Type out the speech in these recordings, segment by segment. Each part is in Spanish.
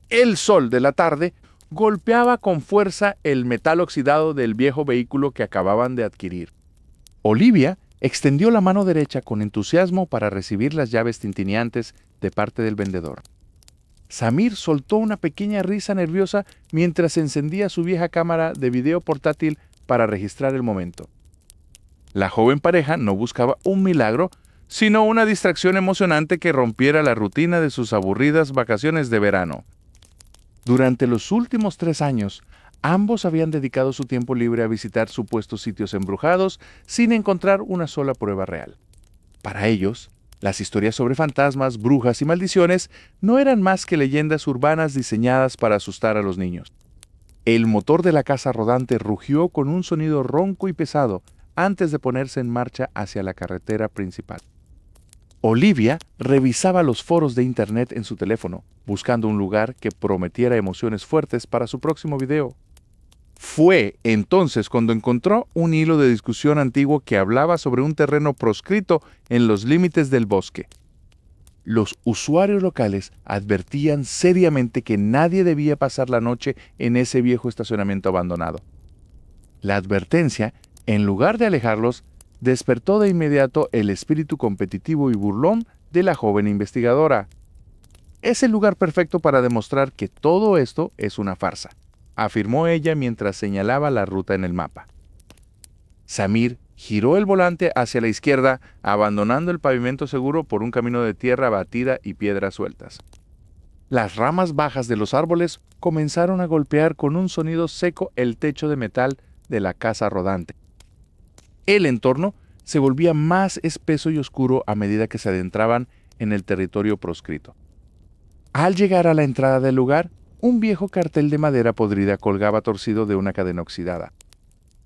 El sol de la tarde golpeaba con fuerza el metal oxidado del viejo vehículo que acababan de adquirir. Olivia extendió la mano derecha con entusiasmo para recibir las llaves tintineantes de parte del vendedor. Samir soltó una pequeña risa nerviosa mientras encendía su vieja cámara de video portátil para registrar el momento. La joven pareja no buscaba un milagro, sino una distracción emocionante que rompiera la rutina de sus aburridas vacaciones de verano. Durante los últimos 3 años, ambos habían dedicado su tiempo libre a visitar supuestos sitios embrujados sin encontrar una sola prueba real. Para ellos, las historias sobre fantasmas, brujas y maldiciones no eran más que leyendas urbanas diseñadas para asustar a los niños. El motor de la casa rodante rugió con un sonido ronco y pesado antes de ponerse en marcha hacia la carretera principal. Olivia revisaba los foros de internet en su teléfono, buscando un lugar que prometiera emociones fuertes para su próximo video. Fue entonces cuando encontró un hilo de discusión antiguo que hablaba sobre un terreno proscrito en los límites del bosque. Los usuarios locales advertían seriamente que nadie debía pasar la noche en ese viejo estacionamiento abandonado. La advertencia, en lugar de alejarlos, despertó de inmediato el espíritu competitivo y burlón de la joven investigadora. Es el lugar perfecto para demostrar que todo esto es una farsa, afirmó ella mientras señalaba la ruta en el mapa. Samir giró el volante hacia la izquierda, abandonando el pavimento seguro por un camino de tierra batida y piedras sueltas. Las ramas bajas de los árboles comenzaron a golpear con un sonido seco el techo de metal de la casa rodante. El entorno se volvía más espeso y oscuro a medida que se adentraban en el territorio proscrito. Al llegar a la entrada del lugar, un viejo cartel de madera podrida colgaba torcido de una cadena oxidada.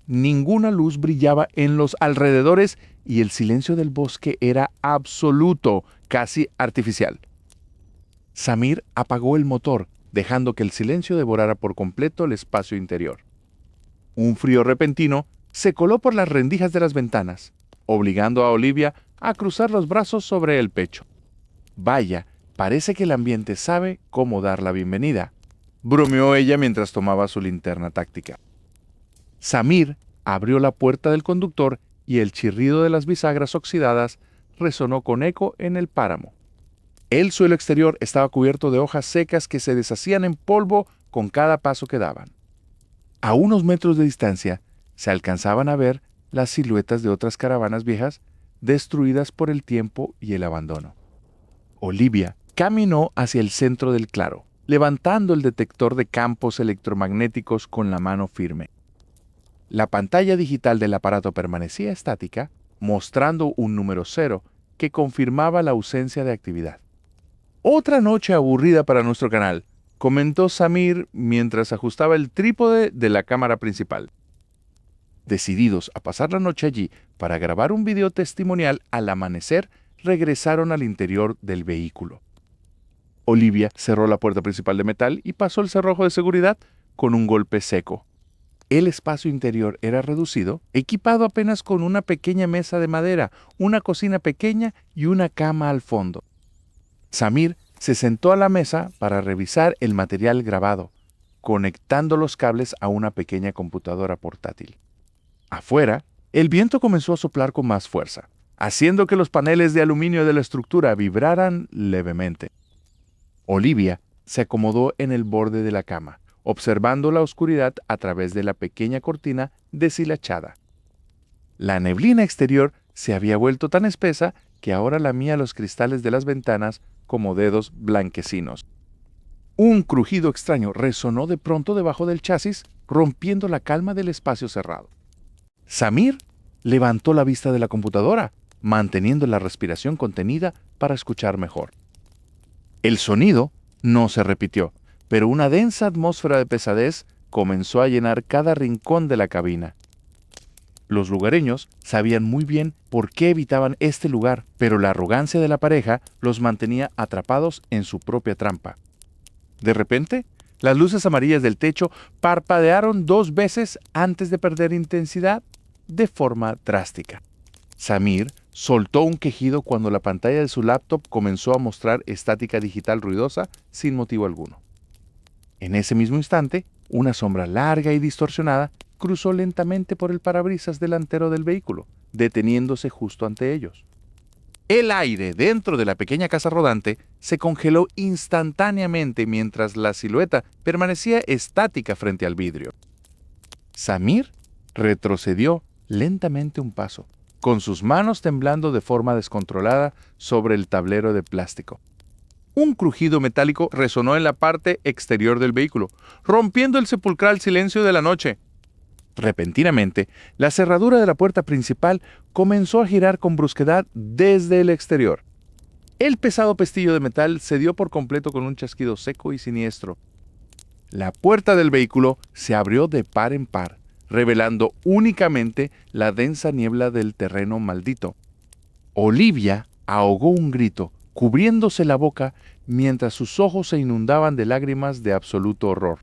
Ninguna luz brillaba en los alrededores y el silencio del bosque era absoluto, casi artificial. Samir apagó el motor, dejando que el silencio devorara por completo el espacio interior. Un frío repentino se coló por las rendijas de las ventanas, obligando a Olivia a cruzar los brazos sobre el pecho. Vaya, parece que el ambiente sabe cómo dar la bienvenida, bromeó ella mientras tomaba su linterna táctica. Samir abrió la puerta del conductor y el chirrido de las bisagras oxidadas resonó con eco en el páramo. El suelo exterior estaba cubierto de hojas secas que se deshacían en polvo con cada paso que daban. A unos metros de distancia se alcanzaban a ver las siluetas de otras caravanas viejas destruidas por el tiempo y el abandono. Olivia caminó hacia el centro del claro, levantando el detector de campos electromagnéticos con la mano firme. La pantalla digital del aparato permanecía estática, mostrando un número 0 que confirmaba la ausencia de actividad. Otra noche aburrida para nuestro canal, comentó Samir mientras ajustaba el trípode de la cámara principal. Decididos a pasar la noche allí para grabar un video testimonial, al amanecer regresaron al interior del vehículo. Olivia cerró la puerta principal de metal y pasó el cerrojo de seguridad con un golpe seco. El espacio interior era reducido, equipado apenas con una pequeña mesa de madera, una cocina pequeña y una cama al fondo. Samir se sentó a la mesa para revisar el material grabado, conectando los cables a una pequeña computadora portátil. Afuera, el viento comenzó a soplar con más fuerza, haciendo que los paneles de aluminio de la estructura vibraran levemente. Olivia se acomodó en el borde de la cama, observando la oscuridad a través de la pequeña cortina deshilachada. La neblina exterior se había vuelto tan espesa que ahora lamía los cristales de las ventanas como dedos blanquecinos. Un crujido extraño resonó de pronto debajo del chasis, rompiendo la calma del espacio cerrado. Samir levantó la vista de la computadora, manteniendo la respiración contenida para escuchar mejor. El sonido no se repitió, pero una densa atmósfera de pesadez comenzó a llenar cada rincón de la cabina. Los lugareños sabían muy bien por qué evitaban este lugar, pero la arrogancia de la pareja los mantenía atrapados en su propia trampa. De repente, las luces amarillas del techo parpadearon 2 veces antes de perder intensidad de forma drástica. Samir soltó un quejido cuando la pantalla de su laptop comenzó a mostrar estática digital ruidosa sin motivo alguno. En ese mismo instante, una sombra larga y distorsionada cruzó lentamente por el parabrisas delantero del vehículo, deteniéndose justo ante ellos. El aire dentro de la pequeña casa rodante se congeló instantáneamente mientras la silueta permanecía estática frente al vidrio. Samir retrocedió lentamente un paso, con sus manos temblando de forma descontrolada sobre el tablero de plástico. Un crujido metálico resonó en la parte exterior del vehículo, rompiendo el sepulcral silencio de la noche. Repentinamente, la cerradura de la puerta principal comenzó a girar con brusquedad desde el exterior. El pesado pestillo de metal cedió por completo con un chasquido seco y siniestro. La puerta del vehículo se abrió de par en par, revelando únicamente la densa niebla del terreno maldito. Olivia ahogó un grito, cubriéndose la boca mientras sus ojos se inundaban de lágrimas de absoluto horror.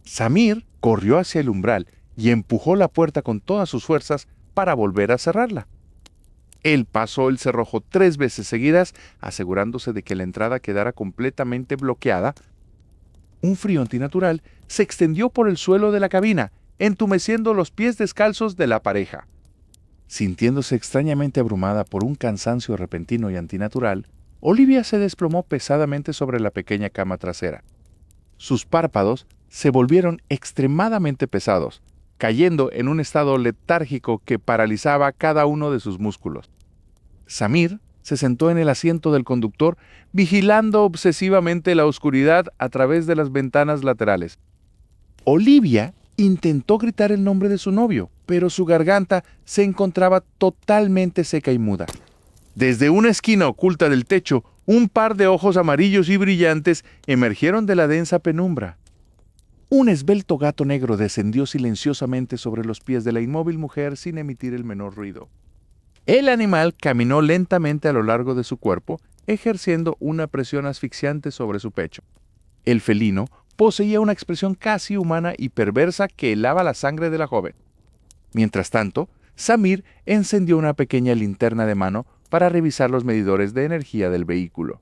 Samir corrió hacia el umbral y empujó la puerta con todas sus fuerzas para volver a cerrarla. Él pasó el cerrojo 3 veces seguidas, asegurándose de que la entrada quedara completamente bloqueada. Un frío antinatural se extendió por el suelo de la cabina, entumeciendo los pies descalzos de la pareja. Sintiéndose extrañamente abrumada por un cansancio repentino y antinatural, Olivia se desplomó pesadamente sobre la pequeña cama trasera. Sus párpados se volvieron extremadamente pesados, cayendo en un estado letárgico que paralizaba cada uno de sus músculos. Samir se sentó en el asiento del conductor, vigilando obsesivamente la oscuridad a través de las ventanas laterales. Olivia intentó gritar el nombre de su novio, pero su garganta se encontraba totalmente seca y muda. Desde una esquina oculta del techo, un par de ojos amarillos y brillantes emergieron de la densa penumbra. Un esbelto gato negro descendió silenciosamente sobre los pies de la inmóvil mujer sin emitir el menor ruido. El animal caminó lentamente a lo largo de su cuerpo, ejerciendo una presión asfixiante sobre su pecho. El felino poseía una expresión casi humana y perversa que helaba la sangre de la joven. Mientras tanto, Samir encendió una pequeña linterna de mano para revisar los medidores de energía del vehículo.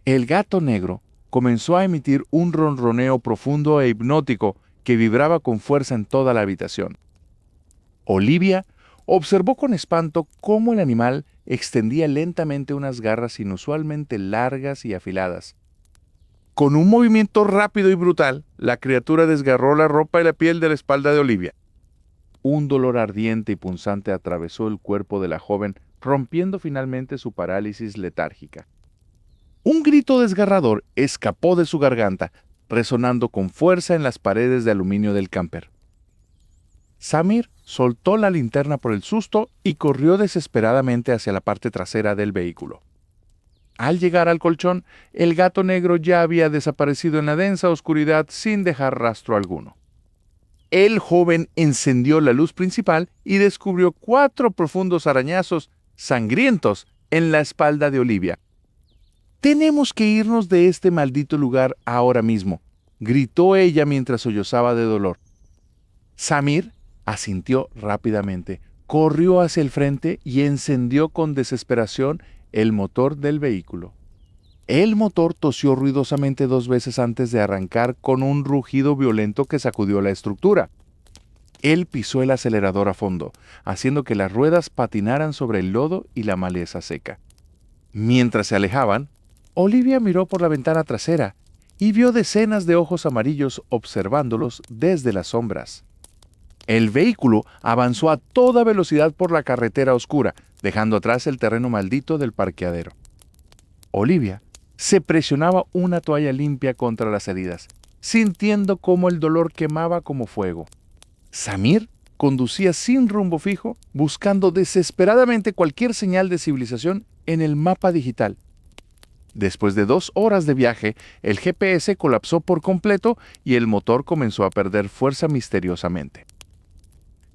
El gato negro comenzó a emitir un ronroneo profundo e hipnótico que vibraba con fuerza en toda la habitación. Olivia observó con espanto cómo el animal extendía lentamente unas garras inusualmente largas y afiladas. Con un movimiento rápido y brutal, la criatura desgarró la ropa y la piel de la espalda de Olivia. Un dolor ardiente y punzante atravesó el cuerpo de la joven, rompiendo finalmente su parálisis letárgica. Un grito desgarrador escapó de su garganta, resonando con fuerza en las paredes de aluminio del camper. Samir soltó la linterna por el susto y corrió desesperadamente hacia la parte trasera del vehículo. Al llegar al colchón, el gato negro ya había desaparecido en la densa oscuridad sin dejar rastro alguno. El joven encendió la luz principal y descubrió 4 profundos arañazos sangrientos en la espalda de Olivia. «Tenemos que irnos de este maldito lugar ahora mismo», gritó ella mientras sollozaba de dolor. Samir asintió rápidamente, corrió hacia el frente y encendió con desesperación el motor del vehículo. El motor tosió ruidosamente 2 veces antes de arrancar con un rugido violento que sacudió la estructura. Él pisó el acelerador a fondo, haciendo que las ruedas patinaran sobre el lodo y la maleza seca. Mientras se alejaban, Olivia miró por la ventana trasera y vio decenas de ojos amarillos observándolos desde las sombras. El vehículo avanzó a toda velocidad por la carretera oscura, dejando atrás el terreno maldito del parqueadero. Olivia se presionaba una toalla limpia contra las heridas, sintiendo cómo el dolor quemaba como fuego. Samir conducía sin rumbo fijo, buscando desesperadamente cualquier señal de civilización en el mapa digital. Después de 2 horas de viaje, el GPS colapsó por completo y el motor comenzó a perder fuerza misteriosamente.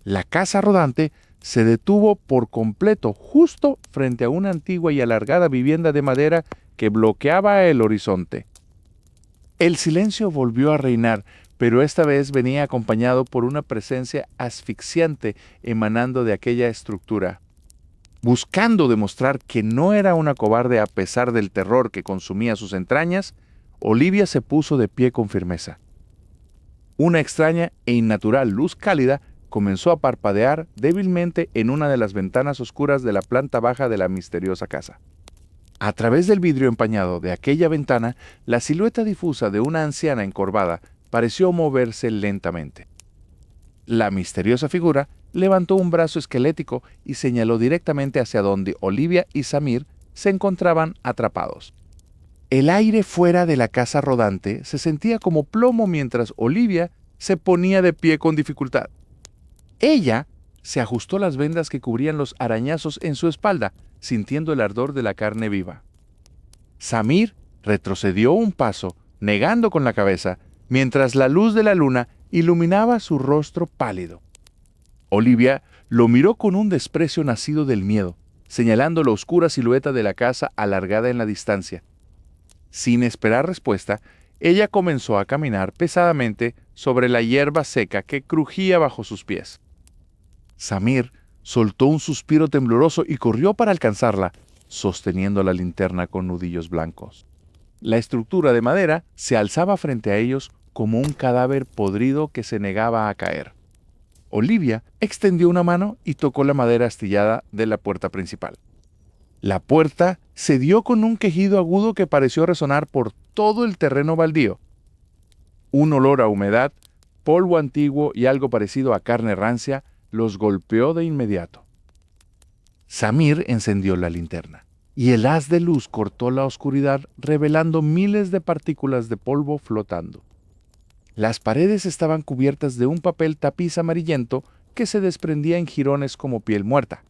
La casa rodante se detuvo por completo justo frente a una antigua y alargada vivienda de madera que bloqueaba el horizonte. El silencio volvió a reinar, pero esta vez venía acompañado por una presencia asfixiante emanando de aquella estructura. Buscando demostrar que no era una cobarde a pesar del terror que consumía sus entrañas, Olivia se puso de pie con firmeza. Una extraña e innatural luz cálida comenzó a parpadear débilmente en una de las ventanas oscuras de la planta baja de la misteriosa casa. A través del vidrio empañado de aquella ventana, la silueta difusa de una anciana encorvada pareció moverse lentamente. La misteriosa figura levantó un brazo esquelético y señaló directamente hacia donde Olivia y Samir se encontraban atrapados. El aire fuera de la casa rodante se sentía como plomo mientras Olivia se ponía de pie con dificultad. Ella se ajustó las vendas que cubrían los arañazos en su espalda, sintiendo el ardor de la carne viva. Samir retrocedió un paso, negando con la cabeza, mientras la luz de la luna iluminaba su rostro pálido. Olivia lo miró con un desprecio nacido del miedo, señalando la oscura silueta de la casa alargada en la distancia. Sin esperar respuesta, ella comenzó a caminar pesadamente sobre la hierba seca que crujía bajo sus pies. Samir soltó un suspiro tembloroso y corrió para alcanzarla, sosteniendo la linterna con nudillos blancos. La estructura de madera se alzaba frente a ellos como un cadáver podrido que se negaba a caer. Olivia extendió una mano y tocó la madera astillada de la puerta principal. La puerta se dio con un quejido agudo que pareció resonar por todo el terreno baldío. Un olor a humedad, polvo antiguo y algo parecido a carne rancia los golpeó de inmediato. Samir encendió la linterna, y el haz de luz cortó la oscuridad, revelando miles de partículas de polvo flotando. Las paredes estaban cubiertas de un papel tapiz amarillento que se desprendía en jirones como piel muerta.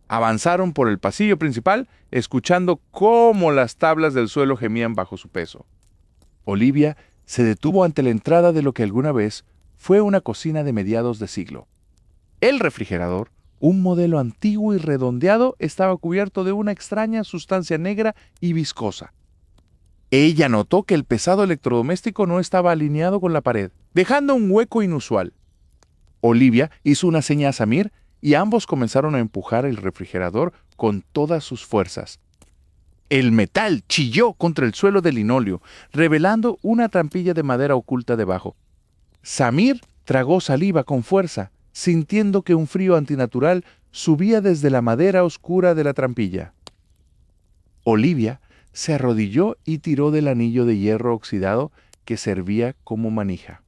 Avanzaron por el pasillo principal, escuchando cómo las tablas del suelo gemían bajo su peso. Olivia se detuvo ante la entrada de lo que alguna vez fue una cocina de mediados de siglo. El refrigerador, un modelo antiguo y redondeado, estaba cubierto de una extraña sustancia negra y viscosa. Ella notó que el pesado electrodoméstico no estaba alineado con la pared, dejando un hueco inusual. Olivia hizo una seña a Samir y ambos comenzaron a empujar el refrigerador con todas sus fuerzas. El metal chilló contra el suelo de linóleo, revelando una trampilla de madera oculta debajo. Samir tragó saliva con fuerza, sintiendo que un frío antinatural subía desde la madera oscura de la trampilla. Olivia se arrodilló y tiró del anillo de hierro oxidado que servía como manija.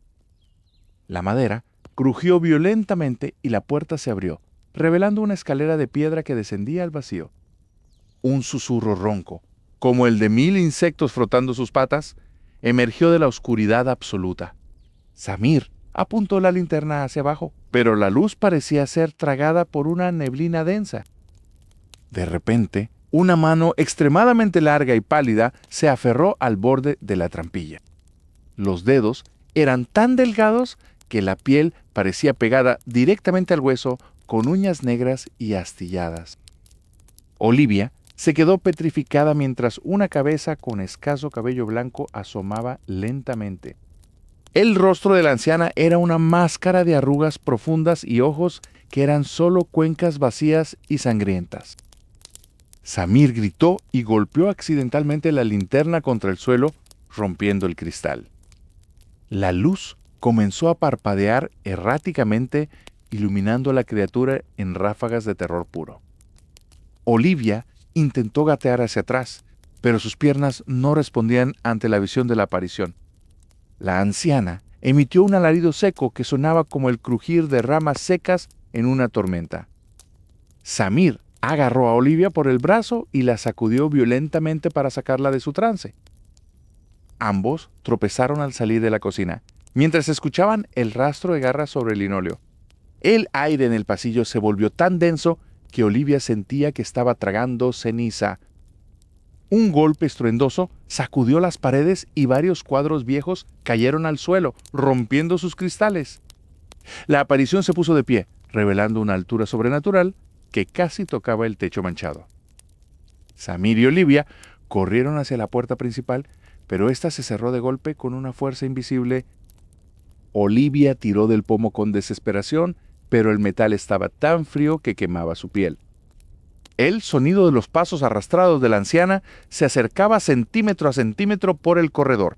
La madera crujió violentamente y la puerta se abrió, revelando una escalera de piedra que descendía al vacío. Un susurro ronco, como el de 1000 insectos frotando sus patas, emergió de la oscuridad absoluta. Samir apuntó la linterna hacia abajo, pero la luz parecía ser tragada por una neblina densa. De repente, una mano extremadamente larga y pálida se aferró al borde de la trampilla. Los dedos eran tan delgados que la piel parecía pegada directamente al hueso con uñas negras y astilladas. Olivia se quedó petrificada mientras una cabeza con escaso cabello blanco asomaba lentamente. El rostro de la anciana era una máscara de arrugas profundas y ojos que eran solo cuencas vacías y sangrientas. Samir gritó y golpeó accidentalmente la linterna contra el suelo, rompiendo el cristal. La luz comenzó a parpadear erráticamente, iluminando a la criatura en ráfagas de terror puro. Olivia intentó gatear hacia atrás, pero sus piernas no respondían ante la visión de la aparición. La anciana emitió un alarido seco que sonaba como el crujir de ramas secas en una tormenta. Samir agarró a Olivia por el brazo y la sacudió violentamente para sacarla de su trance. Ambos tropezaron al salir de la cocina, mientras escuchaban el rastro de garras sobre el linóleo. El aire en el pasillo se volvió tan denso que Olivia sentía que estaba tragando ceniza. Un golpe estruendoso sacudió las paredes y varios cuadros viejos cayeron al suelo, rompiendo sus cristales. La aparición se puso de pie, revelando una altura sobrenatural que casi tocaba el techo manchado. Samir y Olivia corrieron hacia la puerta principal, pero ésta se cerró de golpe con una fuerza invisible. Olivia tiró del pomo con desesperación, pero el metal estaba tan frío que quemaba su piel. El sonido de los pasos arrastrados de la anciana se acercaba centímetro a centímetro por el corredor.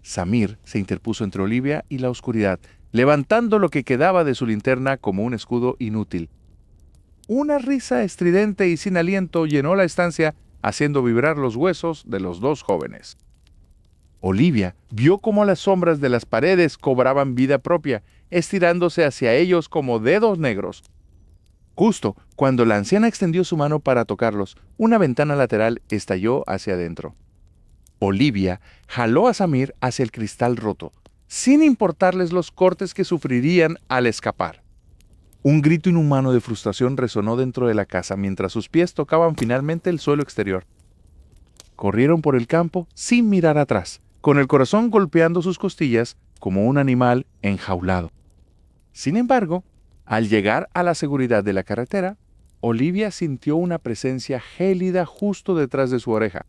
Samir se interpuso entre Olivia y la oscuridad, levantando lo que quedaba de su linterna como un escudo inútil. Una risa estridente y sin aliento llenó la estancia, haciendo vibrar los huesos de los dos jóvenes. Olivia vio cómo las sombras de las paredes cobraban vida propia, estirándose hacia ellos como dedos negros. Justo cuando la anciana extendió su mano para tocarlos, una ventana lateral estalló hacia adentro. Olivia jaló a Samir hacia el cristal roto, sin importarles los cortes que sufrirían al escapar. Un grito inhumano de frustración resonó dentro de la casa mientras sus pies tocaban finalmente el suelo exterior. Corrieron por el campo sin mirar atrás, con el corazón golpeando sus costillas como un animal enjaulado. Sin embargo, al llegar a la seguridad de la carretera, Olivia sintió una presencia gélida justo detrás de su oreja.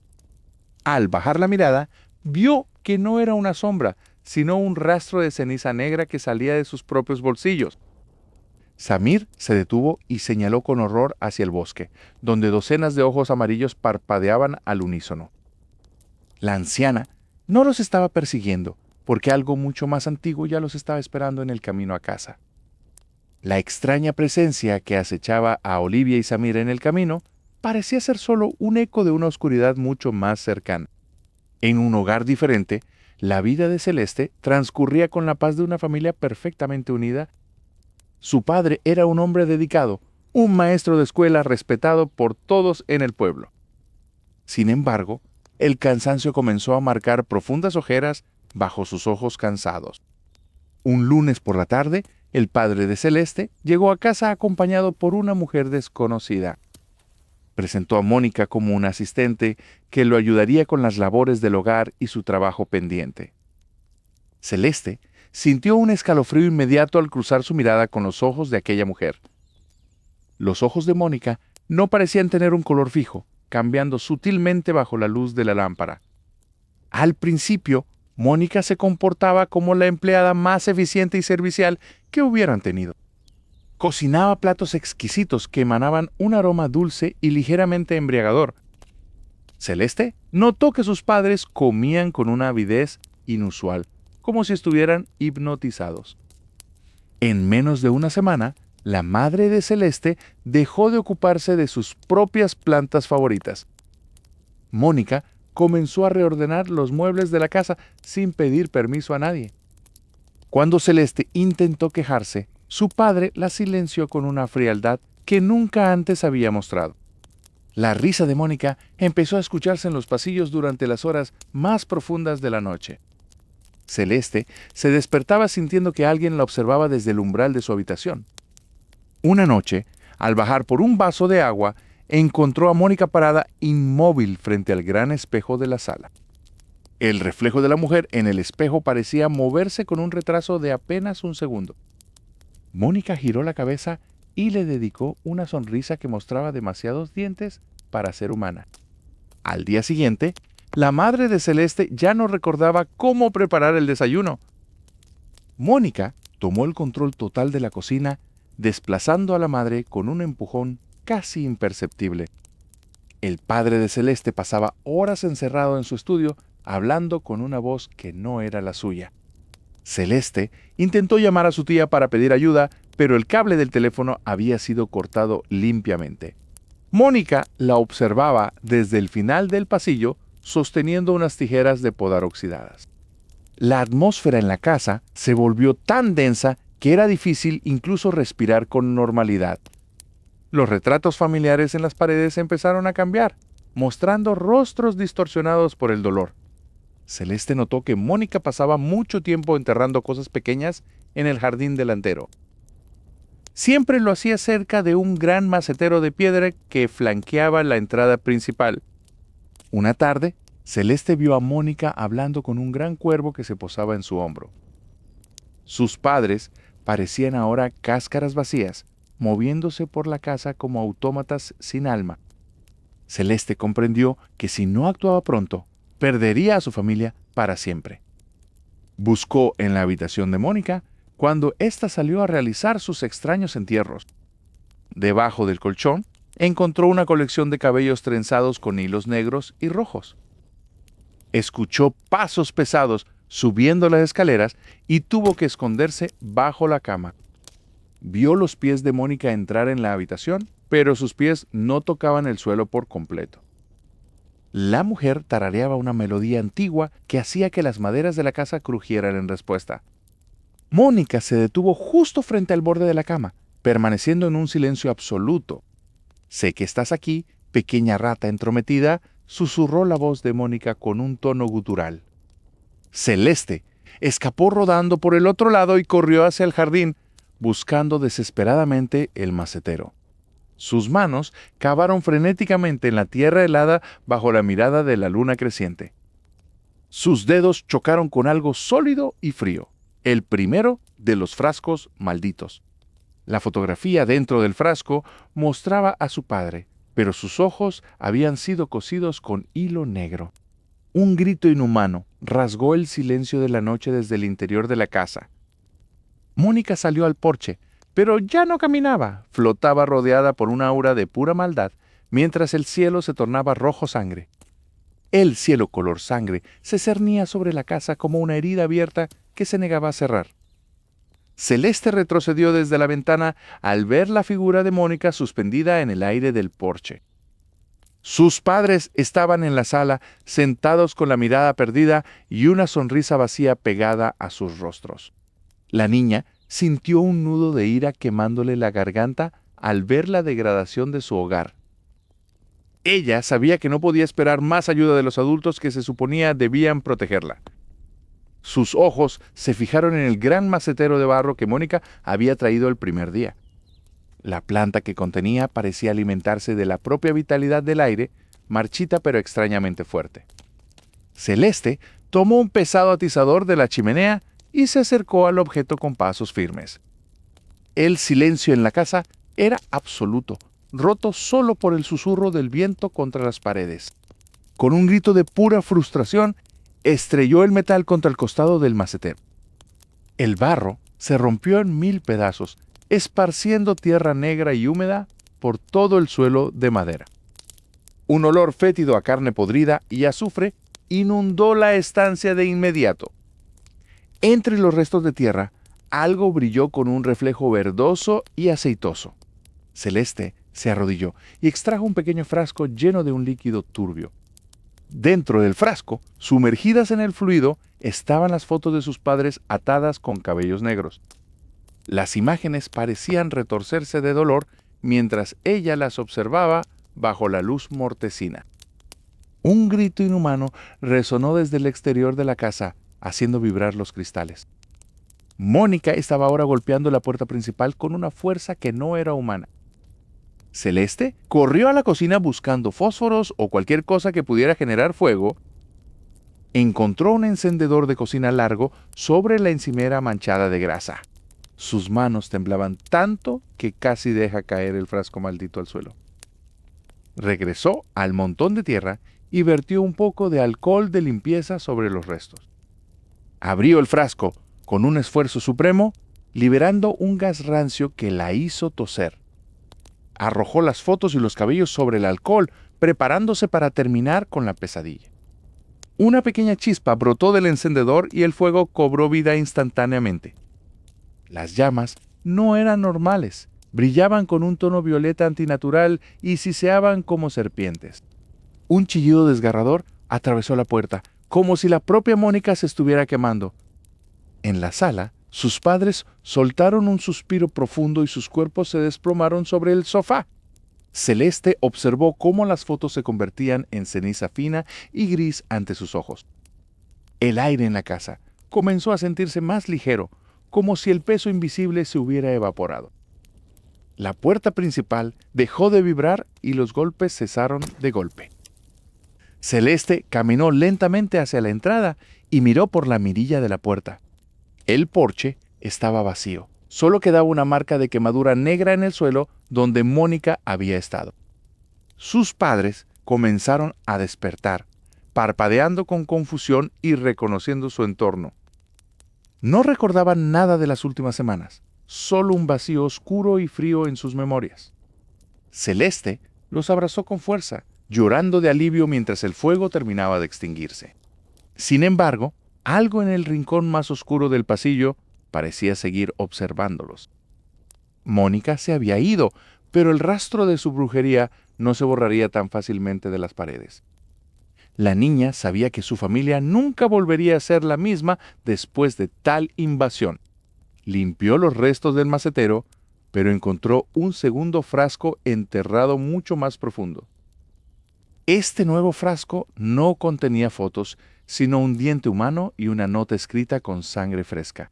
Al bajar la mirada, vio que no era una sombra, sino un rastro de ceniza negra que salía de sus propios bolsillos. Samir se detuvo y señaló con horror hacia el bosque, donde docenas de ojos amarillos parpadeaban al unísono. La anciana no los estaba persiguiendo, porque algo mucho más antiguo ya los estaba esperando en el camino a casa. La extraña presencia que acechaba a Olivia y Samir en el camino parecía ser solo un eco de una oscuridad mucho más cercana. En un hogar diferente, la vida de Celeste transcurría con la paz de una familia perfectamente unida. Su padre era un hombre dedicado, un maestro de escuela respetado por todos en el pueblo. Sin embargo, el cansancio comenzó a marcar profundas ojeras bajo sus ojos cansados. Un lunes por la tarde, el padre de Celeste llegó a casa acompañado por una mujer desconocida. Presentó a Mónica como una asistente que lo ayudaría con las labores del hogar y su trabajo pendiente. Celeste sintió un escalofrío inmediato al cruzar su mirada con los ojos de aquella mujer. Los ojos de Mónica no parecían tener un color fijo, cambiando sutilmente bajo la luz de la lámpara. Al principio, Mónica se comportaba como la empleada más eficiente y servicial que hubieran tenido. Cocinaba platos exquisitos que emanaban un aroma dulce y ligeramente embriagador. Celeste notó que sus padres comían con una avidez inusual, como si estuvieran hipnotizados. En menos de una semana, la madre de Celeste dejó de ocuparse de sus propias plantas favoritas. Mónica comenzó a reordenar los muebles de la casa sin pedir permiso a nadie. Cuando Celeste intentó quejarse, su padre la silenció con una frialdad que nunca antes había mostrado. La risa de Mónica empezó a escucharse en los pasillos durante las horas más profundas de la noche. Celeste se despertaba sintiendo que alguien la observaba desde el umbral de su habitación. Una noche, al bajar por un vaso de agua, encontró a Mónica parada inmóvil frente al gran espejo de la sala. El reflejo de la mujer en el espejo parecía moverse con un retraso de apenas un segundo. Mónica giró la cabeza y le dedicó una sonrisa que mostraba demasiados dientes para ser humana. Al día siguiente, la madre de Celeste ya no recordaba cómo preparar el desayuno. Mónica tomó el control total de la cocina, desplazando a la madre con un empujón casi imperceptible. El padre de Celeste pasaba horas encerrado en su estudio, hablando con una voz que no era la suya. Celeste intentó llamar a su tía para pedir ayuda, pero el cable del teléfono había sido cortado limpiamente. Mónica la observaba desde el final del pasillo, sosteniendo unas tijeras de podar oxidadas. La atmósfera en la casa se volvió tan densa que era difícil incluso respirar con normalidad. Los retratos familiares en las paredes empezaron a cambiar, mostrando rostros distorsionados por el dolor. Celeste notó que Mónica pasaba mucho tiempo enterrando cosas pequeñas en el jardín delantero. Siempre lo hacía cerca de un gran macetero de piedra que flanqueaba la entrada principal. Una tarde, Celeste vio a Mónica hablando con un gran cuervo que se posaba en su hombro. Sus padres parecían ahora cáscaras vacías, moviéndose por la casa como autómatas sin alma. Celeste comprendió que si no actuaba pronto, perdería a su familia para siempre. Buscó en la habitación de Mónica cuando ésta salió a realizar sus extraños entierros. Debajo del colchón, encontró una colección de cabellos trenzados con hilos negros y rojos. Escuchó pasos pesados subiendo las escaleras y tuvo que esconderse bajo la cama. Vio los pies de Mónica entrar en la habitación, pero sus pies no tocaban el suelo por completo. La mujer tarareaba una melodía antigua que hacía que las maderas de la casa crujieran en respuesta. Mónica se detuvo justo frente al borde de la cama, permaneciendo en un silencio absoluto. «Sé que estás aquí, pequeña rata entrometida», susurró la voz de Mónica con un tono gutural. Celeste escapó rodando por el otro lado y corrió hacia el jardín, buscando desesperadamente el macetero. Sus manos cavaron frenéticamente en la tierra helada bajo la mirada de la luna creciente. Sus dedos chocaron con algo sólido y frío, el primero de los frascos malditos. La fotografía dentro del frasco mostraba a su padre, pero sus ojos habían sido cosidos con hilo negro. Un grito inhumano rasgó el silencio de la noche desde el interior de la casa. Mónica salió al porche, pero ya no caminaba, flotaba rodeada por una aura de pura maldad, mientras el cielo se tornaba rojo sangre. El cielo color sangre se cernía sobre la casa como una herida abierta que se negaba a cerrar. Celeste retrocedió desde la ventana al ver la figura de Mónica suspendida en el aire del porche. Sus padres estaban en la sala, sentados con la mirada perdida y una sonrisa vacía pegada a sus rostros. La niña sintió un nudo de ira quemándole la garganta al ver la degradación de su hogar. Ella sabía que no podía esperar más ayuda de los adultos que se suponía debían protegerla. Sus ojos se fijaron en el gran macetero de barro que Mónica había traído el primer día. La planta que contenía parecía alimentarse de la propia vitalidad del aire, marchita pero extrañamente fuerte. Celeste tomó un pesado atizador de la chimenea y se acercó al objeto con pasos firmes. El silencio en la casa era absoluto, roto solo por el susurro del viento contra las paredes. Con un grito de pura frustración, estrelló el metal contra el costado del macetero. El barro se rompió en 1000 pedazos, esparciendo tierra negra y húmeda por todo el suelo de madera. Un olor fétido a carne podrida y azufre inundó la estancia de inmediato. Entre los restos de tierra, algo brilló con un reflejo verdoso y aceitoso. Celeste se arrodilló y extrajo un pequeño frasco lleno de un líquido turbio. Dentro del frasco, sumergidas en el fluido, estaban las fotos de sus padres atadas con cabellos negros. Las imágenes parecían retorcerse de dolor mientras ella las observaba bajo la luz mortecina. Un grito inhumano resonó desde el exterior de la casa, haciendo vibrar los cristales. Mónica estaba ahora golpeando la puerta principal con una fuerza que no era humana. Celeste corrió a la cocina buscando fósforos o cualquier cosa que pudiera generar fuego. Encontró un encendedor de cocina largo sobre la encimera manchada de grasa. Sus manos temblaban tanto que casi deja caer el frasco maldito al suelo. Regresó al montón de tierra y vertió un poco de alcohol de limpieza sobre los restos. Abrió el frasco con un esfuerzo supremo, liberando un gas rancio que la hizo toser. Arrojó las fotos y los cabellos sobre el alcohol, preparándose para terminar con la pesadilla. Una pequeña chispa brotó del encendedor y el fuego cobró vida instantáneamente. Las llamas no eran normales, brillaban con un tono violeta antinatural y siseaban como serpientes. Un chillido desgarrador atravesó la puerta, como si la propia Mónica se estuviera quemando. En la sala, sus padres soltaron un suspiro profundo y sus cuerpos se desplomaron sobre el sofá. Celeste observó cómo las fotos se convertían en ceniza fina y gris ante sus ojos. El aire en la casa comenzó a sentirse más ligero, como si el peso invisible se hubiera evaporado. La puerta principal dejó de vibrar y los golpes cesaron de golpe. Celeste caminó lentamente hacia la entrada y miró por la mirilla de la puerta. El porche estaba vacío. Solo quedaba una marca de quemadura negra en el suelo donde Mónica había estado. Sus padres comenzaron a despertar, parpadeando con confusión y reconociendo su entorno. No recordaban nada de las últimas semanas, solo un vacío oscuro y frío en sus memorias. Celeste los abrazó con fuerza, llorando de alivio mientras el fuego terminaba de extinguirse. Sin embargo, algo en el rincón más oscuro del pasillo parecía seguir observándolos. Mónica se había ido, pero el rastro de su brujería no se borraría tan fácilmente de las paredes. La niña sabía que su familia nunca volvería a ser la misma después de tal invasión. Limpió los restos del macetero, pero encontró un segundo frasco enterrado mucho más profundo. Este nuevo frasco no contenía fotos, sino un diente humano y una nota escrita con sangre fresca.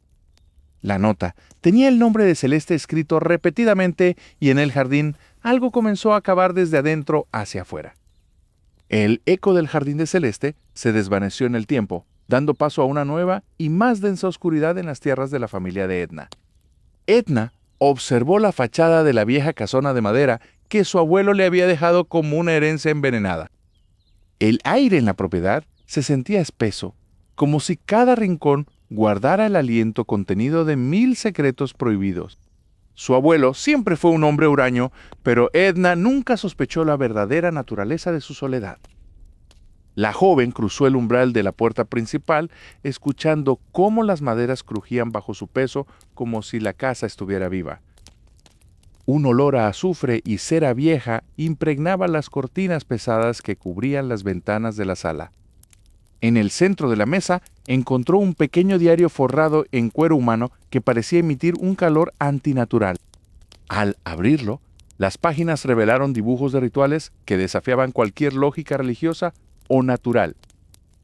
La nota tenía el nombre de Celeste escrito repetidamente y en el jardín algo comenzó a cavar desde adentro hacia afuera. El eco del jardín de Celeste se desvaneció en el tiempo, dando paso a una nueva y más densa oscuridad en las tierras de la familia de Edna. Edna observó la fachada de la vieja casona de madera que su abuelo le había dejado como una herencia envenenada. El aire en la propiedad se sentía espeso, como si cada rincón guardara el aliento contenido de 1000 secretos prohibidos. Su abuelo siempre fue un hombre huraño, pero Edna nunca sospechó la verdadera naturaleza de su soledad. La joven cruzó el umbral de la puerta principal, escuchando cómo las maderas crujían bajo su peso como si la casa estuviera viva. Un olor a azufre y cera vieja impregnaba las cortinas pesadas que cubrían las ventanas de la sala. En el centro de la mesa encontró un pequeño diario forrado en cuero humano que parecía emitir un calor antinatural. Al abrirlo, las páginas revelaron dibujos de rituales que desafiaban cualquier lógica religiosa o natural.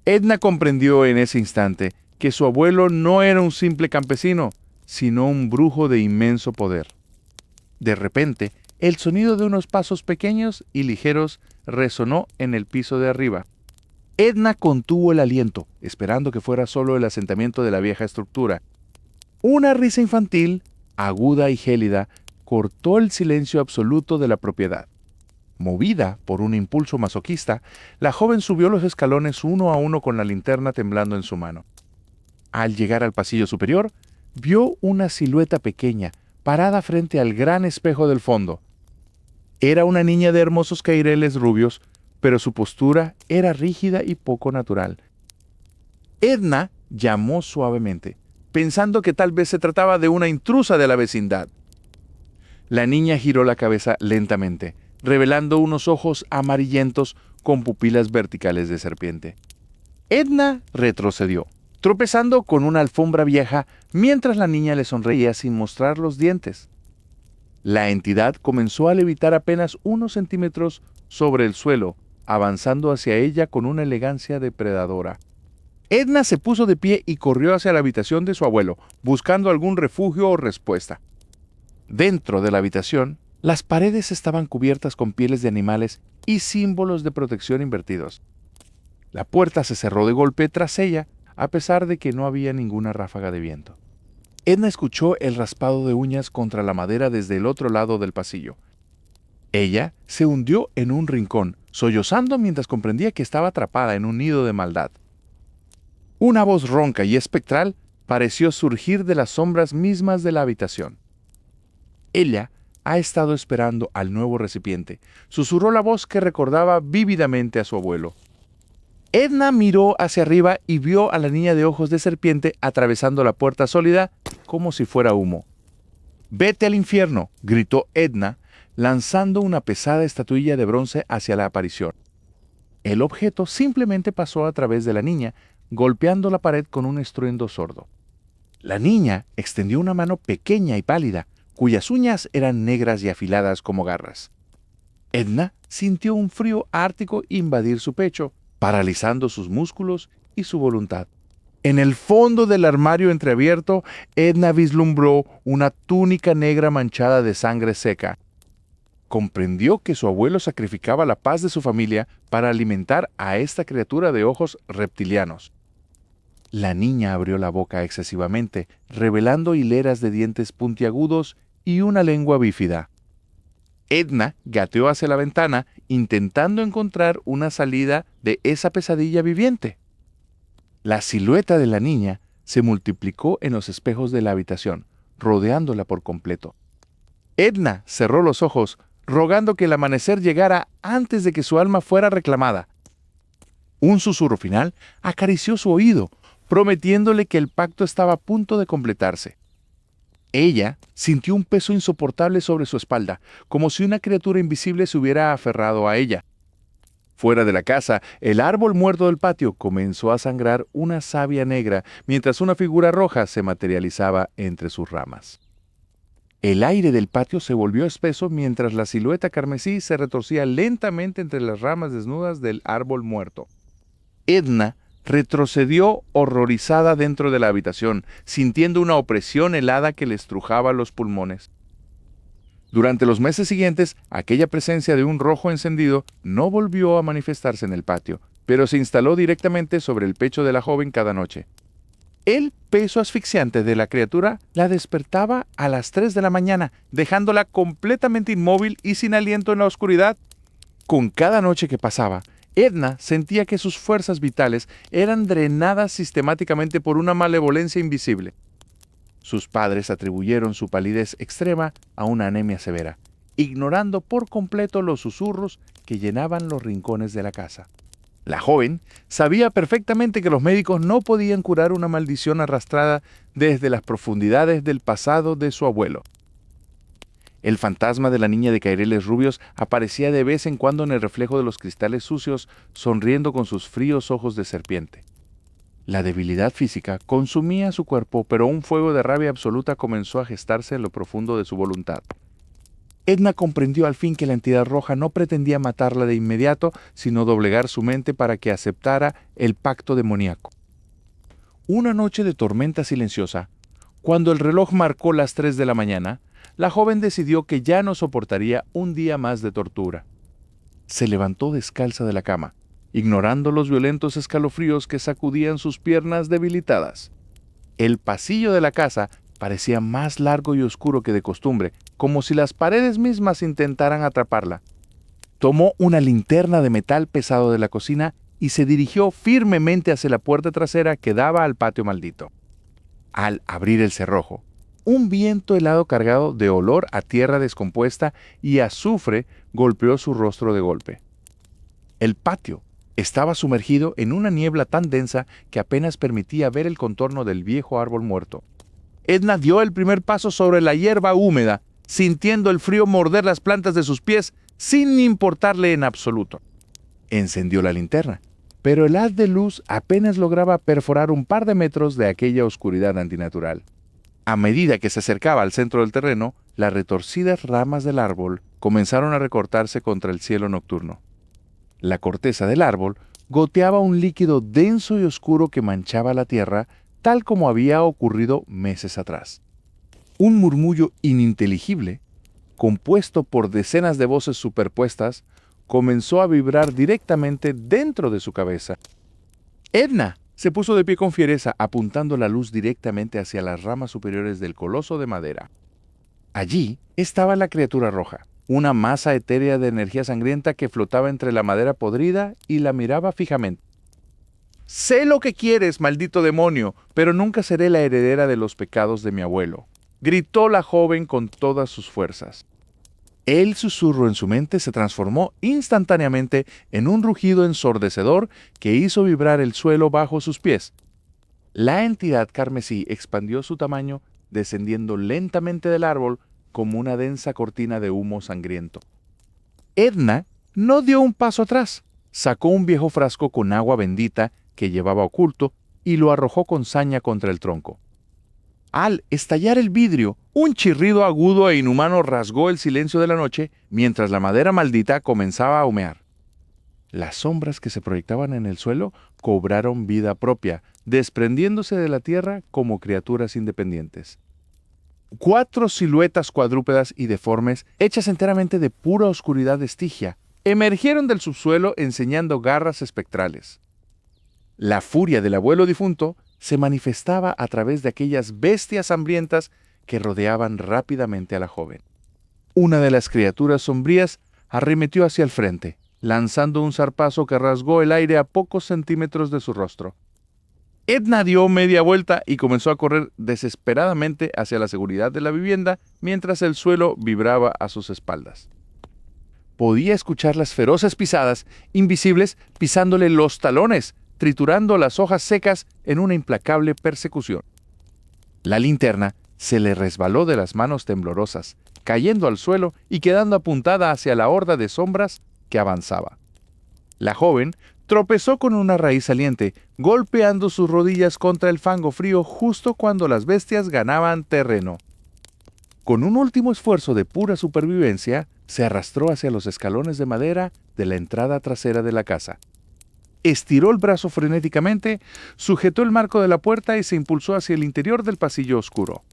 Edna comprendió en ese instante que su abuelo no era un simple campesino, sino un brujo de inmenso poder. De repente, el sonido de unos pasos pequeños y ligeros resonó en el piso de arriba. Edna contuvo el aliento, esperando que fuera solo el asentamiento de la vieja estructura. Una risa infantil, aguda y gélida, cortó el silencio absoluto de la propiedad. Movida por un impulso masoquista, la joven subió los escalones uno a uno con la linterna temblando en su mano. Al llegar al pasillo superior, vio una silueta pequeña, parada frente al gran espejo del fondo. Era una niña de hermosos caireles rubios, pero su postura era rígida y poco natural. Edna llamó suavemente, pensando que tal vez se trataba de una intrusa de la vecindad. La niña giró la cabeza lentamente, revelando unos ojos amarillentos con pupilas verticales de serpiente. Edna retrocedió, tropezando con una alfombra vieja mientras la niña le sonreía sin mostrar los dientes. La entidad comenzó a levitar apenas unos centímetros sobre el suelo, avanzando hacia ella con una elegancia depredadora. Edna se puso de pie y corrió hacia la habitación de su abuelo, buscando algún refugio o respuesta. Dentro de la habitación, las paredes estaban cubiertas con pieles de animales y símbolos de protección invertidos. La puerta se cerró de golpe tras ella, a pesar de que no había ninguna ráfaga de viento. Edna escuchó el raspado de uñas contra la madera desde el otro lado del pasillo. Ella se hundió en un rincón, sollozando mientras comprendía que estaba atrapada en un nido de maldad. Una voz ronca y espectral pareció surgir de las sombras mismas de la habitación. Ella ha estado esperando al nuevo recipiente, susurró la voz que recordaba vívidamente a su abuelo. Edna miró hacia arriba y vio a la niña de ojos de serpiente atravesando la puerta sólida como si fuera humo. «Vete al infierno», gritó Edna, lanzando una pesada estatuilla de bronce hacia la aparición. El objeto simplemente pasó a través de la niña, golpeando la pared con un estruendo sordo. La niña extendió una mano pequeña y pálida, cuyas uñas eran negras y afiladas como garras. Edna sintió un frío ártico invadir su pecho, paralizando sus músculos y su voluntad. En el fondo del armario entreabierto, Edna vislumbró una túnica negra manchada de sangre seca. Comprendió que su abuelo sacrificaba la paz de su familia para alimentar a esta criatura de ojos reptilianos. La niña abrió la boca excesivamente, revelando hileras de dientes puntiagudos y una lengua bífida. Edna gateó hacia la ventana, intentando encontrar una salida de esa pesadilla viviente. La silueta de la niña se multiplicó en los espejos de la habitación, rodeándola por completo. Edna cerró los ojos, rogando que el amanecer llegara antes de que su alma fuera reclamada. Un susurro final acarició su oído, prometiéndole que el pacto estaba a punto de completarse. Ella sintió un peso insoportable sobre su espalda, como si una criatura invisible se hubiera aferrado a ella. Fuera de la casa, el árbol muerto del patio comenzó a sangrar una savia negra mientras una figura roja se materializaba entre sus ramas. El aire del patio se volvió espeso mientras la silueta carmesí se retorcía lentamente entre las ramas desnudas del árbol muerto. Edna retrocedió horrorizada dentro de la habitación, sintiendo una opresión helada que le estrujaba los pulmones. Durante los meses siguientes, aquella presencia de un rojo encendido no volvió a manifestarse en el patio, pero se instaló directamente sobre el pecho de la joven cada noche. El peso asfixiante de la criatura la despertaba a las 3 de la mañana, dejándola completamente inmóvil y sin aliento en la oscuridad. Con cada noche que pasaba, Edna sentía que sus fuerzas vitales eran drenadas sistemáticamente por una malevolencia invisible. Sus padres atribuyeron su palidez extrema a una anemia severa, ignorando por completo los susurros que llenaban los rincones de la casa. La joven sabía perfectamente que los médicos no podían curar una maldición arrastrada desde las profundidades del pasado de su abuelo. El fantasma de la niña de caireles rubios aparecía de vez en cuando en el reflejo de los cristales sucios, sonriendo con sus fríos ojos de serpiente. La debilidad física consumía su cuerpo, pero un fuego de rabia absoluta comenzó a gestarse en lo profundo de su voluntad. Edna comprendió al fin que la entidad roja no pretendía matarla de inmediato, sino doblegar su mente para que aceptara el pacto demoníaco. Una noche de tormenta silenciosa, cuando el reloj marcó las 3 de la mañana, la joven decidió que ya no soportaría un día más de tortura. Se levantó descalza de la cama, ignorando los violentos escalofríos que sacudían sus piernas debilitadas. El pasillo de la casa parecía más largo y oscuro que de costumbre, como si las paredes mismas intentaran atraparla. Tomó una linterna de metal pesado de la cocina y se dirigió firmemente hacia la puerta trasera que daba al patio maldito. Al abrir el cerrojo, un viento helado cargado de olor a tierra descompuesta y azufre golpeó su rostro de golpe. El patio estaba sumergido en una niebla tan densa que apenas permitía ver el contorno del viejo árbol muerto. Edna dio el primer paso sobre la hierba húmeda, sintiendo el frío morder las plantas de sus pies sin importarle en absoluto. Encendió la linterna, pero el haz de luz apenas lograba perforar un par de metros de aquella oscuridad antinatural. A medida que se acercaba al centro del terreno, las retorcidas ramas del árbol comenzaron a recortarse contra el cielo nocturno. La corteza del árbol goteaba un líquido denso y oscuro que manchaba la tierra, tal como había ocurrido meses atrás. Un murmullo ininteligible, compuesto por decenas de voces superpuestas, comenzó a vibrar directamente dentro de su cabeza. Edna se puso de pie con fiereza, apuntando la luz directamente hacia las ramas superiores del coloso de madera. Allí estaba la criatura roja, una masa etérea de energía sangrienta que flotaba entre la madera podrida y la miraba fijamente. «Sé lo que quieres, maldito demonio, pero nunca seré la heredera de los pecados de mi abuelo», gritó la joven con todas sus fuerzas. El susurro en su mente se transformó instantáneamente en un rugido ensordecedor que hizo vibrar el suelo bajo sus pies. La entidad carmesí expandió su tamaño, descendiendo lentamente del árbol como una densa cortina de humo sangriento. Edna no dio un paso atrás. Sacó un viejo frasco con agua bendita que llevaba oculto y lo arrojó con saña contra el tronco. Al estallar el vidrio, un chirrido agudo e inhumano rasgó el silencio de la noche mientras la madera maldita comenzaba a humear. Las sombras que se proyectaban en el suelo cobraron vida propia, desprendiéndose de la tierra como criaturas independientes. 4 siluetas cuadrúpedas y deformes, hechas enteramente de pura oscuridad de estigia, emergieron del subsuelo enseñando garras espectrales. La furia del abuelo difunto se manifestaba a través de aquellas bestias hambrientas que rodeaban rápidamente a la joven. Una de las criaturas sombrías arremetió hacia el frente, lanzando un zarpazo que rasgó el aire a pocos centímetros de su rostro. Edna dio media vuelta y comenzó a correr desesperadamente hacia la seguridad de la vivienda mientras el suelo vibraba a sus espaldas. Podía escuchar las feroces pisadas, invisibles, pisándole los talones, triturando las hojas secas en una implacable persecución. La linterna se le resbaló de las manos temblorosas, cayendo al suelo y quedando apuntada hacia la horda de sombras que avanzaba. La joven tropezó con una raíz saliente, golpeando sus rodillas contra el fango frío justo cuando las bestias ganaban terreno. Con un último esfuerzo de pura supervivencia, se arrastró hacia los escalones de madera de la entrada trasera de la casa. Estiró el brazo frenéticamente, sujetó el marco de la puerta y se impulsó hacia el interior del pasillo oscuro.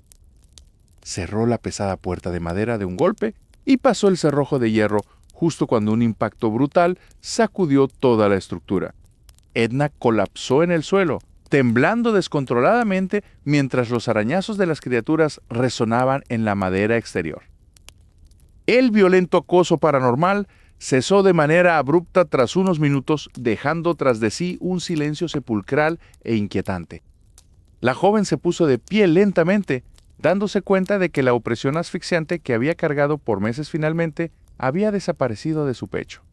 Cerró la pesada puerta de madera de un golpe y pasó el cerrojo de hierro justo cuando un impacto brutal sacudió toda la estructura. Edna colapsó en el suelo, temblando descontroladamente mientras los arañazos de las criaturas resonaban en la madera exterior. El violento acoso paranormal cesó de manera abrupta tras unos minutos, dejando tras de sí un silencio sepulcral e inquietante. La joven se puso de pie lentamente, dándose cuenta de que la opresión asfixiante que había cargado por meses finalmente había desaparecido de su pecho.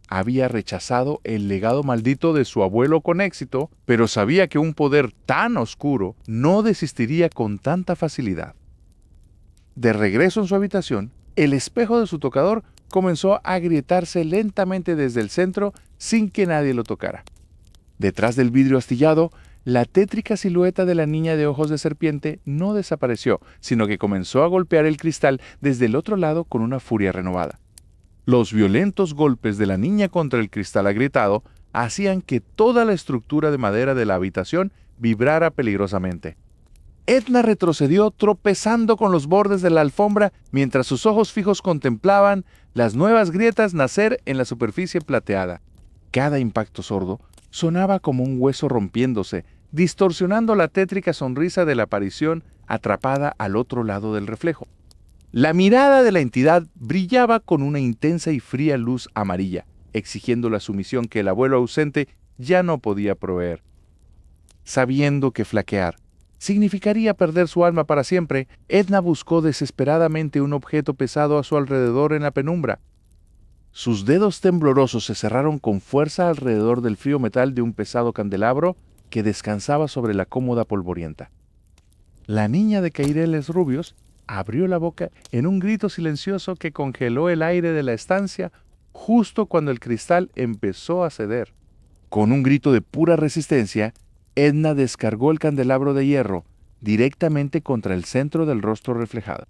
Había rechazado el legado maldito de su abuelo con éxito, pero sabía que un poder tan oscuro no desistiría con tanta facilidad. De regreso en su habitación, el espejo de su tocador comenzó a agrietarse lentamente desde el centro sin que nadie lo tocara. Detrás del vidrio astillado, la tétrica silueta de la niña de ojos de serpiente no desapareció, sino que comenzó a golpear el cristal desde el otro lado con una furia renovada. Los violentos golpes de la niña contra el cristal agrietado hacían que toda la estructura de madera de la habitación vibrara peligrosamente. Edna retrocedió tropezando con los bordes de la alfombra mientras sus ojos fijos contemplaban las nuevas grietas nacer en la superficie plateada. Cada impacto sordo sonaba como un hueso rompiéndose, distorsionando la tétrica sonrisa de la aparición atrapada al otro lado del reflejo. La mirada de la entidad brillaba con una intensa y fría luz amarilla, exigiendo la sumisión que el abuelo ausente ya no podía proveer. Sabiendo que flaquear significaría perder su alma para siempre, Edna buscó desesperadamente un objeto pesado a su alrededor en la penumbra. Sus dedos temblorosos se cerraron con fuerza alrededor del frío metal de un pesado candelabro que descansaba sobre la cómoda polvorienta. La niña de caireles rubios abrió la boca en un grito silencioso que congeló el aire de la estancia justo cuando el cristal empezó a ceder. Con un grito de pura resistencia, Edna descargó el candelabro de hierro directamente contra el centro del rostro reflejado.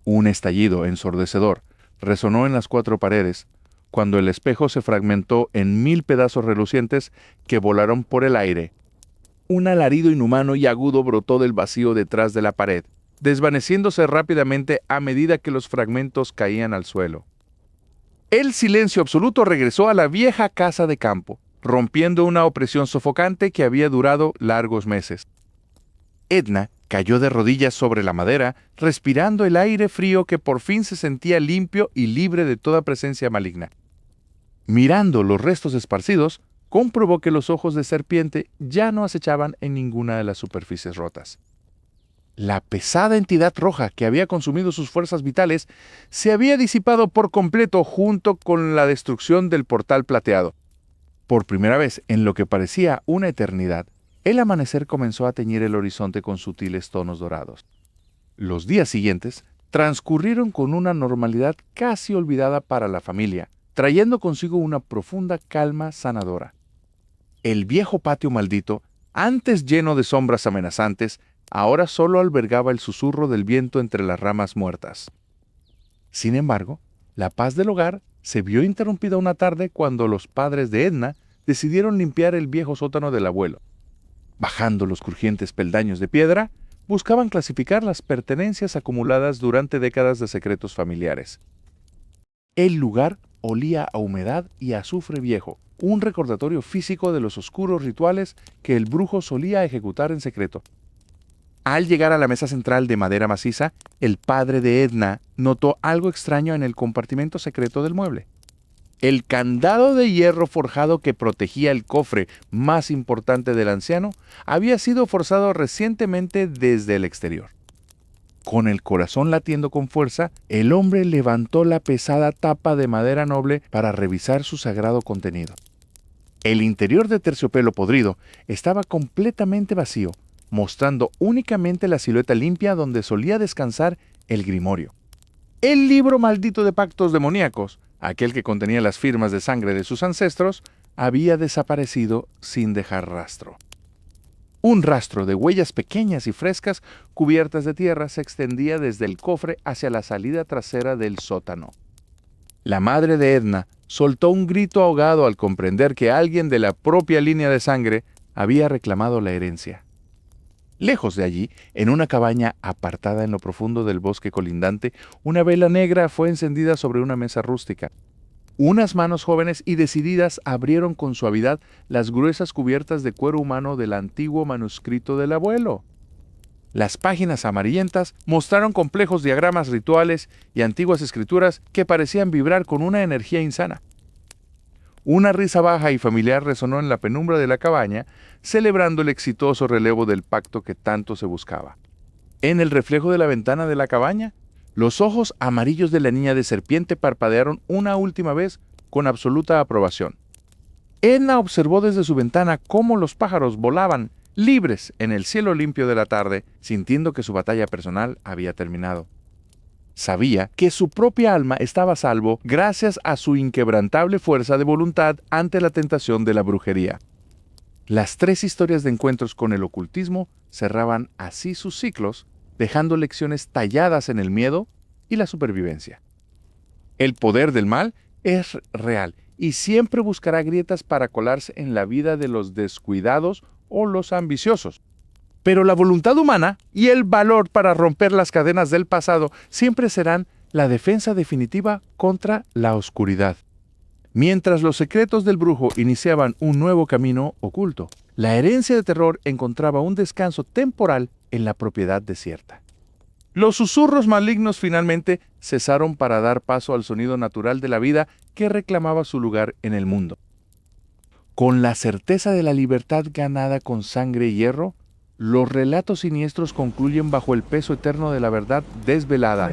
Un estallido ensordecedor resonó en las cuatro paredes, cuando el espejo se fragmentó en 1000 pedazos relucientes que volaron por el aire. Un alarido inhumano y agudo brotó del vacío detrás de la pared, desvaneciéndose rápidamente a medida que los fragmentos caían al suelo. El silencio absoluto regresó a la vieja casa de campo, rompiendo una opresión sofocante que había durado largos meses. Edna cayó de rodillas sobre la madera, respirando el aire frío que por fin se sentía limpio y libre de toda presencia maligna. Mirando los restos esparcidos, comprobó que los ojos de serpiente ya no acechaban en ninguna de las superficies rotas. La pesada entidad roja que había consumido sus fuerzas vitales se había disipado por completo junto con la destrucción del portal plateado. Por primera vez en lo que parecía una eternidad, el amanecer comenzó a teñir el horizonte con sutiles tonos dorados. Los días siguientes transcurrieron con una normalidad casi olvidada para la familia, trayendo consigo una profunda calma sanadora. El viejo patio maldito, antes lleno de sombras amenazantes, ahora solo albergaba el susurro del viento entre las ramas muertas. Sin embargo, la paz del hogar se vio interrumpida una tarde cuando los padres de Edna decidieron limpiar el viejo sótano del abuelo. Bajando los crujientes peldaños de piedra, buscaban clasificar las pertenencias acumuladas durante décadas de secretos familiares. El lugar olía a humedad y azufre viejo, un recordatorio físico de los oscuros rituales que el brujo solía ejecutar en secreto. Al llegar a la mesa central de madera maciza, el padre de Edna notó algo extraño en el compartimento secreto del mueble. El candado de hierro forjado que protegía el cofre más importante del anciano había sido forzado recientemente desde el exterior. Con el corazón latiendo con fuerza, el hombre levantó la pesada tapa de madera noble para revisar su sagrado contenido. El interior de terciopelo podrido estaba completamente vacío, mostrando únicamente la silueta limpia donde solía descansar el grimorio. El libro maldito de pactos demoníacos, aquel que contenía las firmas de sangre de sus ancestros, había desaparecido sin dejar rastro. Un rastro de huellas pequeñas y frescas cubiertas de tierra se extendía desde el cofre hacia la salida trasera del sótano. La madre de Edna soltó un grito ahogado al comprender que alguien de la propia línea de sangre había reclamado la herencia. Lejos de allí, en una cabaña apartada en lo profundo del bosque colindante, una vela negra fue encendida sobre una mesa rústica. Unas manos jóvenes y decididas abrieron con suavidad las gruesas cubiertas de cuero humano del antiguo manuscrito del abuelo. Las páginas amarillentas mostraron complejos diagramas rituales y antiguas escrituras que parecían vibrar con una energía insana. Una risa baja y familiar resonó en la penumbra de la cabaña, celebrando el exitoso relevo del pacto que tanto se buscaba. En el reflejo de la ventana de la cabaña, los ojos amarillos de la niña de serpiente parpadearon una última vez con absoluta aprobación. Edna observó desde su ventana cómo los pájaros volaban libres en el cielo limpio de la tarde, sintiendo que su batalla personal había terminado. Sabía que su propia alma estaba a salvo gracias a su inquebrantable fuerza de voluntad ante la tentación de la brujería. Las 3 historias de encuentros con el ocultismo cerraban así sus ciclos, dejando lecciones talladas en el miedo y la supervivencia. El poder del mal es real y siempre buscará grietas para colarse en la vida de los descuidados o los ambiciosos. Pero la voluntad humana y el valor para romper las cadenas del pasado siempre serán la defensa definitiva contra la oscuridad. Mientras los secretos del brujo iniciaban un nuevo camino oculto, la herencia de terror encontraba un descanso temporal en la propiedad desierta. Los susurros malignos finalmente cesaron para dar paso al sonido natural de la vida que reclamaba su lugar en el mundo. Con la certeza de la libertad ganada con sangre y hierro, los relatos siniestros concluyen bajo el peso eterno de la verdad desvelada.